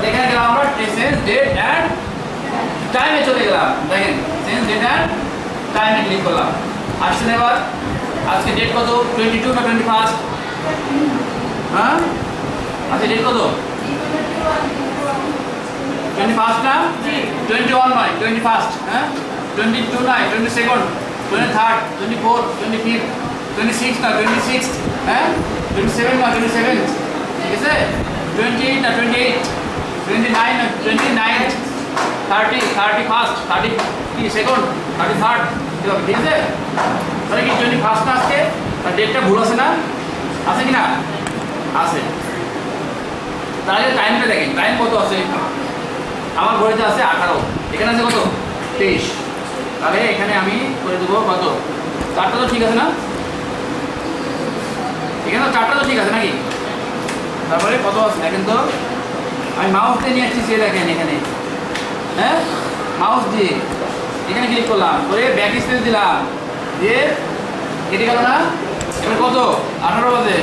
এখানে গেলাম আমরা সেন্স ডেট অ্যান্ড টাইমে চলে গেলাম। দেখেন সেন্স ডেট অ্যান্ড টাইমে ক্লিক করলাম। আসছেন এবার আজকে ডেট কত? 22 না 21? হ্যাঁ আজকে ডেট কত? 21 না? 21 নয় 21। হ্যাঁ 22 নয় 22nd 23rd 24 25 26 না 26। হ্যাঁ 27 না 27। ঠিক আছে 28 না 28 29 না 29 30 31st 32nd 33rd। ঠিক আছে তাহলে কি 21 না আজকে? আর ডেটটা ভুল আছে না? আছে কি না? আছে। তাহলে টাইমটা দেখেন টাইম কত আছে? আমার ঘড়িতে আছে 18, এখানে আছে কত? 23। তাহলে এখানে আমি করে দেবো কত? 4টা তো ঠিক আছে না? এখানে তো 4টা তো ঠিক আছে নাকি? তারপরে কত আছে দেখেন তো। আমি মাউস দিয়ে নিয়ে আসছি, সে দেখেন এখানে। হ্যাঁ মাউস দিয়ে এখানে ক্লিক করলাম, করে ব্যাক স্পেস দিলাম, দিয়ে কেটে গেল না? এবার কত? 18 বাজে।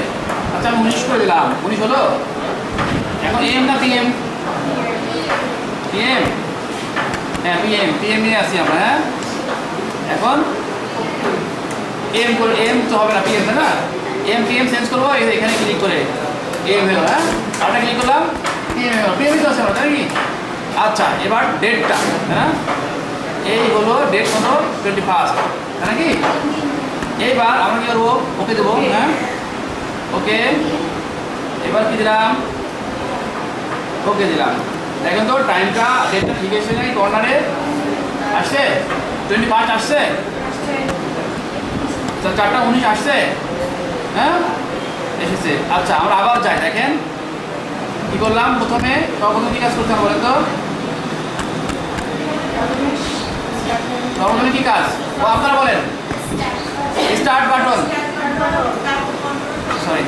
আচ্ছা আমি 19 করে দিলাম, 19 হলো। এখন এম না পিএম? পিএম। হ্যাঁ পিএম, পিএম নিয়ে আসি আমরা। হ্যাঁ এখন এম করে, এম তো হবে না পিএম, তাই না? এম পিএম চেঞ্জ করবো, এখানে ক্লিক করে এম হলো। হ্যাঁ আরেকটা ক্লিক করলাম, পিএম হলো। পিএমই তো আছে আমরা, তাই কি? আচ্ছা এবার ডেটটা, হ্যাঁ এই হলো ডেট কত? 21, তাই নাকি? এইবার আমরা কি করবো? ওকে দেবো। হ্যাঁ ওকে। এবার কি দিলাম? ওকে দিলাম। দেখেন তো টাইমটা ডেটটা ঠিক এসে নাই? কর্নারে আসছে 25 আসছে, 4টা 19 আসছে। হ্যাঁ এসেছে। আচ্ছা আমরা আবার যাই, দেখেন কি করলাম। প্রথমে সর্বপ্রথম কি কাজ করতে হবে বলেন তো? সর্বপ্রথমে কি কাজ? ও আপনারা বলেন। স্টার্ট বাটন, সরি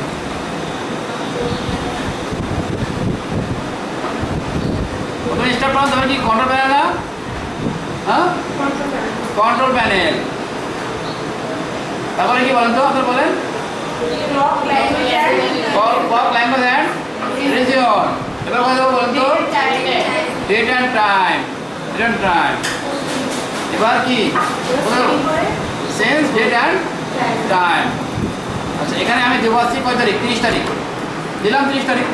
প্রথমে স্টার্ট বাটন, তারপরে কি কন্ট্রোল প্যানেল না? হ্যাঁ কন্ট্রোল প্যানেল। তারপরে কি বলেন তো? আপনারা বলেন। Clock language and region. এবার কথা বলেন তো। Date and time, date and time. এবার কি সেন্স ডেট অ্যান্ড টাইম। আচ্ছা এখানে আমি দেবো আছি কয় তারিখ? 30 তারিখ দিলাম, 30 তারিখ।